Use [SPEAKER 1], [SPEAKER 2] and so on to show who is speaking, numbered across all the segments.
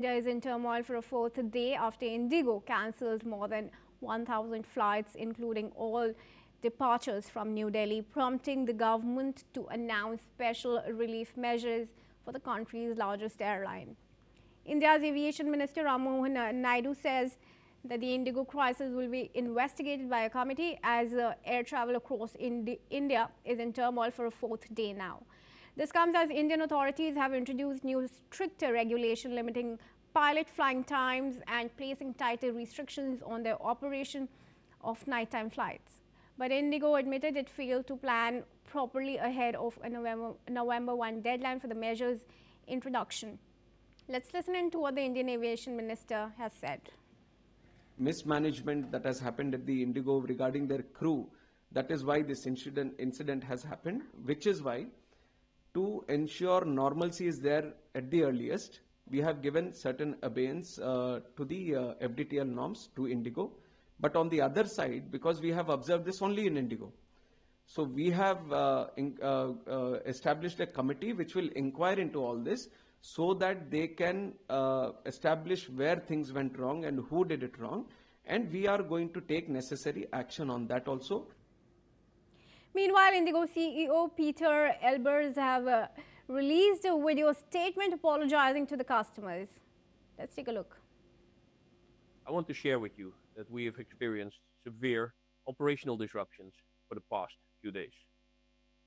[SPEAKER 1] India is in turmoil for a fourth day after Indigo cancelled more than 1,000 flights, including all departures from New Delhi, prompting the government to announce special relief measures for the country's largest airline. India's Aviation Minister Ram Mohan Naidu says that the Indigo crisis will be investigated by a committee as air travel across India is in turmoil for a fourth day now. This comes as Indian authorities have introduced new stricter regulation limiting pilot flying times and placing tighter restrictions on their operation of nighttime flights. But Indigo admitted it failed to plan properly ahead of a November 1 deadline for the measure's introduction. Let's listen in to what the Indian Aviation Minister has said.
[SPEAKER 2] Mismanagement that has happened at the Indigo regarding their crew, that is why this incident has happened, which is why to ensure normalcy is there at the earliest, we have given certain abeyance to the FDTL norms to Indigo. But on the other side, because we have observed this only in Indigo, so we have established a committee which will inquire into all this so that they can establish where things went wrong and who did it wrong. And we are going to take necessary action on that also.
[SPEAKER 1] Meanwhile, Indigo CEO Peter Elbers have released a video statement apologizing to the customers. Let's take a look.
[SPEAKER 3] I want to share with you that we have experienced severe operational disruptions for the past few days.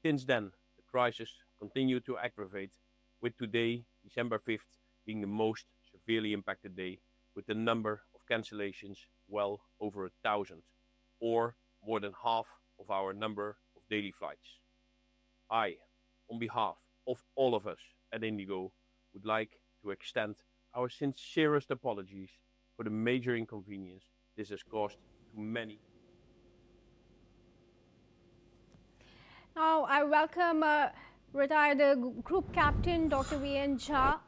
[SPEAKER 3] Since then, the crisis continued to aggravate, with today, December 5th, being the most severely impacted day, with the number of cancellations well over 1,000, or more than half of our number of daily flights. I, on behalf of all of us at Indigo, would like to extend our sincerest apologies for the major inconvenience this has caused to many.
[SPEAKER 1] Now, I welcome retired Group Captain Dr. V.N. Jha,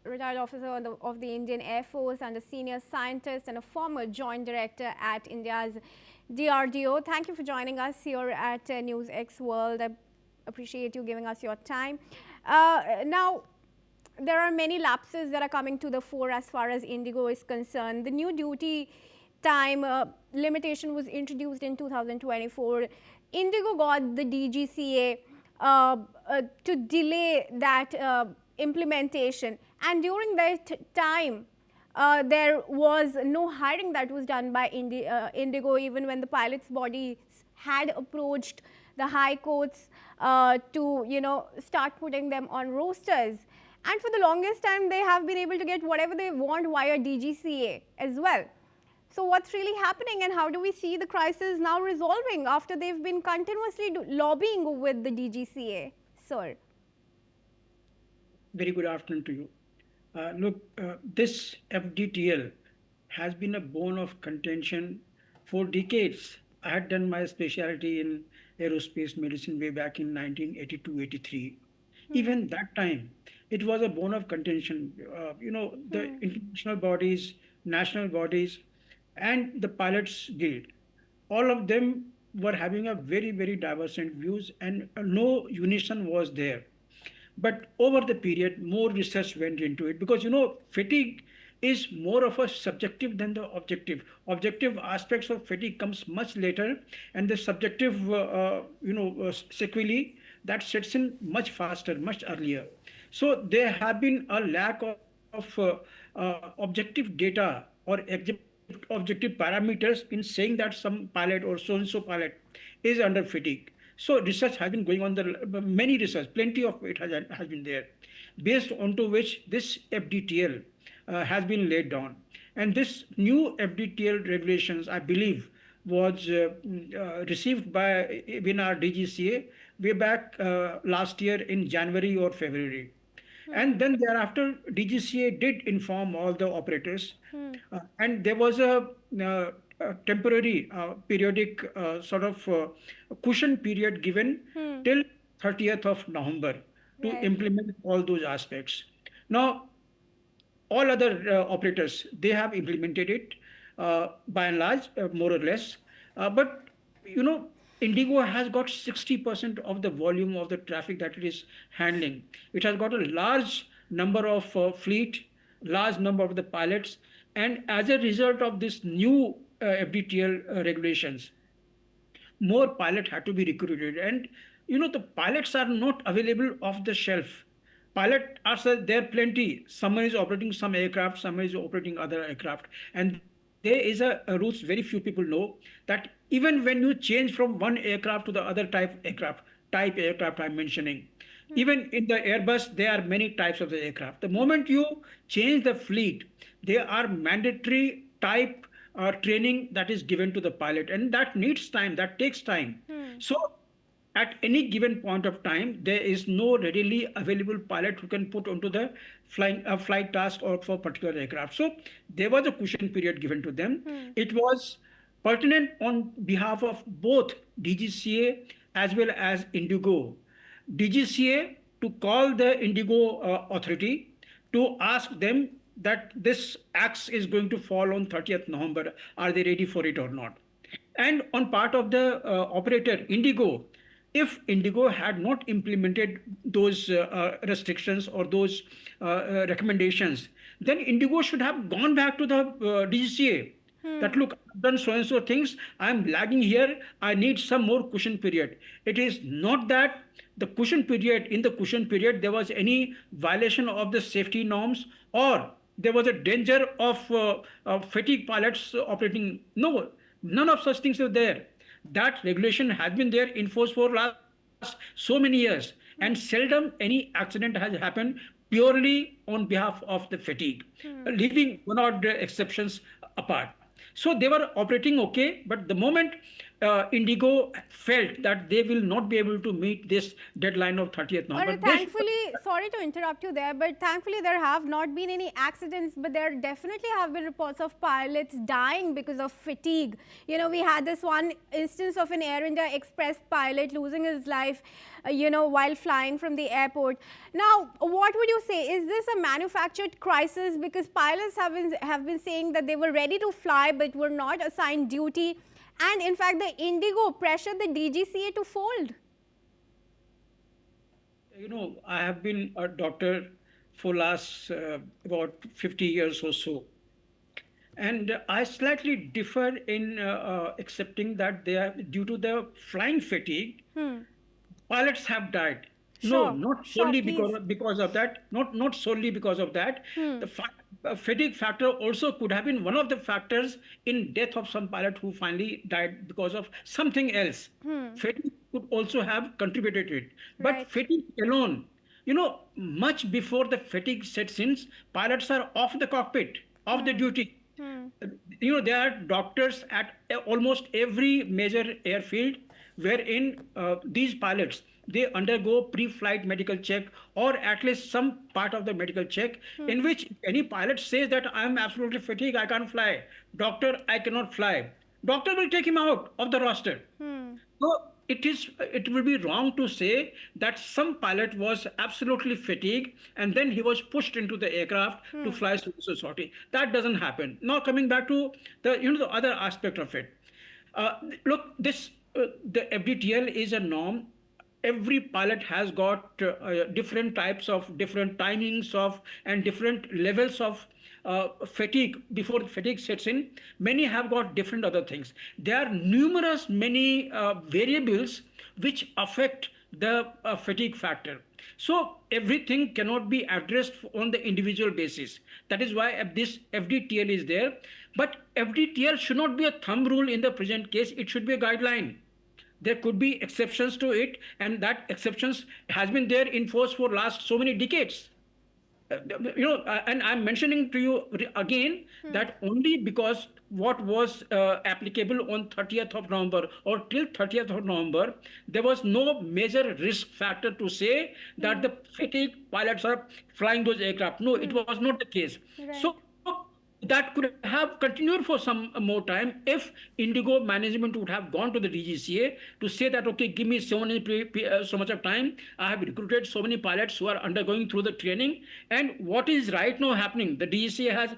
[SPEAKER 1] retired officer of the Indian Air Force and a senior scientist and a former joint director at India's DRDO. Thank you for joining us here at News X World. I appreciate you giving us your time. Now, there are many lapses that are coming to the fore as far as Indigo is concerned. The new duty time limitation was introduced in 2024. Indigo got the DGCA to delay that implementation, and during that time there was no hiring that was done by Indigo, even when the pilots' bodies had approached the high courts to start putting them on rosters. And for the longest time, they have been able to get whatever they want via DGCA as well. So what's really happening, and how do we see the crisis now resolving after they've been continuously lobbying with the DGCA, sir?
[SPEAKER 4] Very good afternoon to you. Look, this FDTL has been a bone of contention for decades. I had done my specialty in aerospace medicine way back in 1982-83. Even that time, it was a bone of contention. The international bodies, national bodies, and the Pilots Guild, all of them were having a very, very divergent views, and no unison was there. But over the period, more research went into it because, fatigue is more of a subjective than the objective. Objective aspects of fatigue comes much later, and the subjective, sequelae that sets in much faster, much earlier. So there have been a lack of objective data or objective parameters in saying that some pilot or so-and-so pilot is under fatigue. So research has been going on, many research, plenty of it has been there, based onto which this FDTL has been laid down. And this new FDTL regulations, I believe, was received by our DGCA way back last year in January or February. And then thereafter, DGCA did inform all the operators, and there was a temporary periodic sort of cushion period given till 30th of November to implement all those aspects. Now, all other operators, they have implemented it by and large, more or less. But, Indigo has got 60% of the volume of the traffic that it is handling. It has got a large number of fleet large number of the pilots. And as a result of this new FDTL regulations, more pilot had to be recruited. And the pilots are not available off the shelf. Pilot are there plenty. Someone is operating some aircraft, someone is operating other aircraft. And there is a rules very few people know, that even when you change from one aircraft to the other type aircraft I'm mentioning, even in the Airbus, there are many types of the aircraft. The moment you change the fleet, there are mandatory type training that is given to the pilot, and that needs time, that takes time. So at any given point of time, there is no readily available pilot who can put onto the flight task or for particular aircraft. So there was a cushion period given to them. It was pertinent on behalf of both DGCA as well as Indigo. DGCA to call the Indigo authority to ask them that this axe is going to fall on 30th November. Are they ready for it or not? And on part of the operator, Indigo, if Indigo had not implemented those restrictions or those recommendations, then Indigo should have gone back to the DGCA. That look, I've done so and so things, I'm lagging here, I need some more cushion period. It is not that the cushion period, in the cushion period, there was any violation of the safety norms, or there was a danger of fatigue pilots operating. No, none of such things are there. That regulation has been there in force for last so many years, and seldom any accident has happened purely on behalf of the fatigue, leaving one or the exceptions apart. So they were operating okay, but the moment Indigo felt that they will not be able to meet this deadline of 30th November.
[SPEAKER 1] But thankfully, sorry to interrupt you there, but thankfully there have not been any accidents, but there definitely have been reports of pilots dying because of fatigue. We had this one instance of an Air India Express pilot losing his life, while flying from the airport. Now, what would you say? Is this a manufactured crisis? Because pilots have been saying that they were ready to fly, but were not assigned duty. And in fact, the Indigo pressured the DGCA to fold.
[SPEAKER 4] I have been a doctor for last about 50 years or so. And I slightly differ in accepting that they are due to the flying fatigue, pilots have died.
[SPEAKER 1] Sure.
[SPEAKER 4] No, not
[SPEAKER 1] Sure,
[SPEAKER 4] solely
[SPEAKER 1] please.
[SPEAKER 4] because of that. Not solely because of that. The fatigue factor also could have been one of the factors in death of some pilot who finally died because of something else. Fatigue could also have contributed to it. But
[SPEAKER 1] Right.
[SPEAKER 4] fatigue alone, much before the fatigue sets in, pilots are off the cockpit, off the duty. There are doctors at almost every major airfield wherein these pilots, they undergo pre-flight medical check, or at least some part of the medical check, in which any pilot says that I am absolutely fatigued, I can't fly. Doctor, I cannot fly. Doctor will take him out of the roster. So it will be wrong to say that some pilot was absolutely fatigued and then he was pushed into the aircraft to fly through the society. That doesn't happen. Now coming back to the other aspect of it. Look, the FDTL is a norm. Every pilot has got different types of different timings of and different levels of fatigue before fatigue sets in. Many have got different other things. There are many variables which affect the fatigue factor. So everything cannot be addressed on the individual basis. That is why this FDTL is there. But FDTL should not be a thumb rule in the present case. It should be a guideline. There could be exceptions to it, and that exceptions has been there in force for last so many decades. And I'm mentioning to you again that only because what was applicable on 30th of November or till 30th of November, there was no major risk factor to say that the fatigue pilots are flying those aircraft. No, it was not the case.
[SPEAKER 1] Right.
[SPEAKER 4] So that could have continued for some more time if Indigo management would have gone to the DGCA to say that, okay, give me so much of time. I have recruited so many pilots who are undergoing through the training. And what is right now happening? The DGCA has,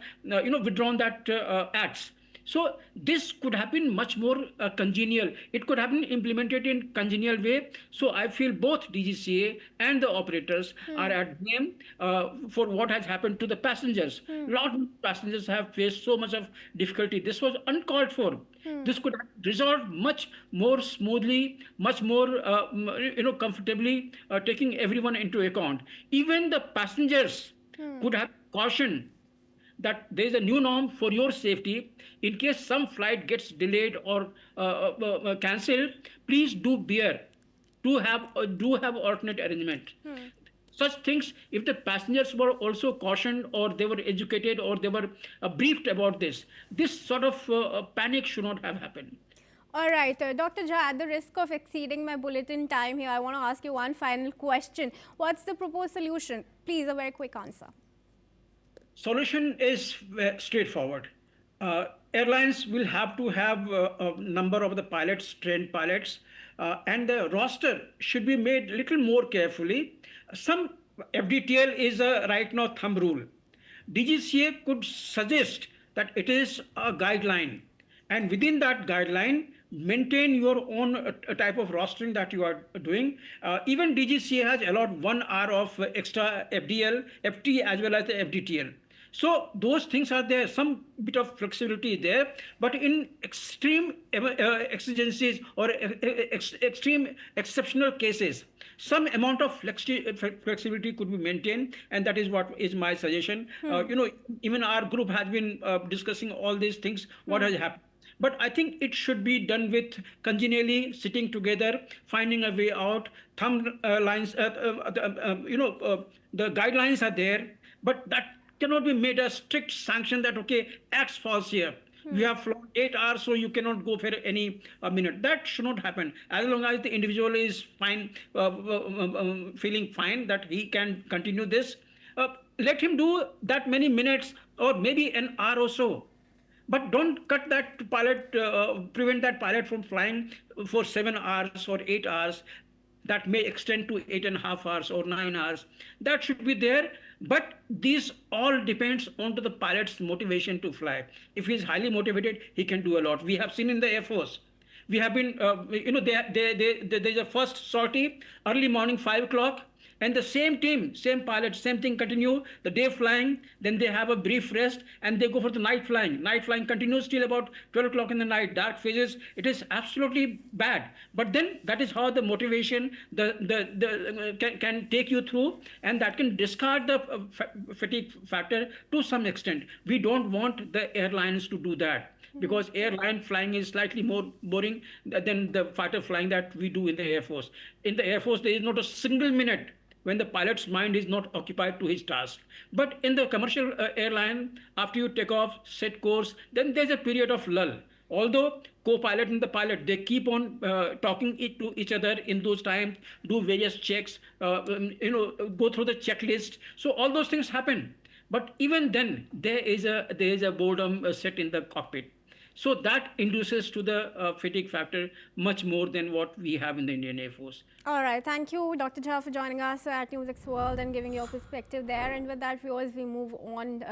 [SPEAKER 4] withdrawn that acts. So this could have been much more congenial. It could have been implemented in congenial way. So I feel both DGCA and the operators are at blame for what has happened to the passengers. Lot of passengers have faced so much of difficulty. This was uncalled for. This could have resolved much more smoothly, much more comfortably, taking everyone into account. Even the passengers could have cautioned that there is a new norm for your safety. In case some flight gets delayed or cancelled, please do have alternate arrangement. Such things, if the passengers were also cautioned or they were educated or they were briefed about this sort of panic should not have happened.
[SPEAKER 1] All right, Dr. Jha, at the risk of exceeding my bulletin time here, I want to ask you one final question. What's the proposed solution? Please, a very quick answer.
[SPEAKER 4] Solution is straightforward. Airlines will have to have a number of the pilots, trained pilots, and the roster should be made little more carefully. Some FDTL is a right now thumb rule. DGCA could suggest that it is a guideline, and within that guideline, maintain your own type of rostering that you are doing. Even DGCA has allowed 1 hour of extra FDL, FT as well as the FDTL. So those things are there, some bit of flexibility there, but in extreme exigencies or extreme exceptional cases, some amount of flexibility could be maintained, and that is what is my suggestion. Even our group has been discussing all these things, what has happened. But I think it should be done with congenially sitting together, finding a way out. The guidelines are there, but that cannot be made a strict sanction that, okay, X falls here. You have flown 8 hours, so you cannot go for any minute. That should not happen. As long as the individual is fine, feeling fine that he can continue this, let him do that many minutes or maybe an hour or so. But don't cut that pilot, prevent that pilot from flying for 7 hours or 8 hours. That may extend to 8.5 hours or 9 hours. That should be there. But these all depends on to the pilot's motivation to fly. If he is highly motivated, he can do a lot. We have seen in the Air Force. We have been, there's a first sortie early morning 5 o'clock. And the same team, same pilot, same thing continue, the day flying, then they have a brief rest and they go for the night flying. Night flying continues till about 12 o'clock in the night, dark phases. It is absolutely bad. But then that is how the motivation can take you through, and that can discard the fatigue factor to some extent. We don't want the airlines to do that, because airline flying is slightly more boring than the fighter flying that we do in the Air Force. In the Air Force, there is not a single minute when the pilot's mind is not occupied to his task. But in the commercial airline, after you take off, set course, then there's a period of lull. Although co-pilot and the pilot, they keep on talking to each other in those times, do various checks, go through the checklist. So all those things happen. But even then, there is a boredom set in the cockpit. So that induces to the fatigue factor much more than what we have in the Indian Air Force.
[SPEAKER 1] All right. Thank you, Dr. Jha, for joining us at NewsX World and giving your perspective there. And with that, viewers, we move on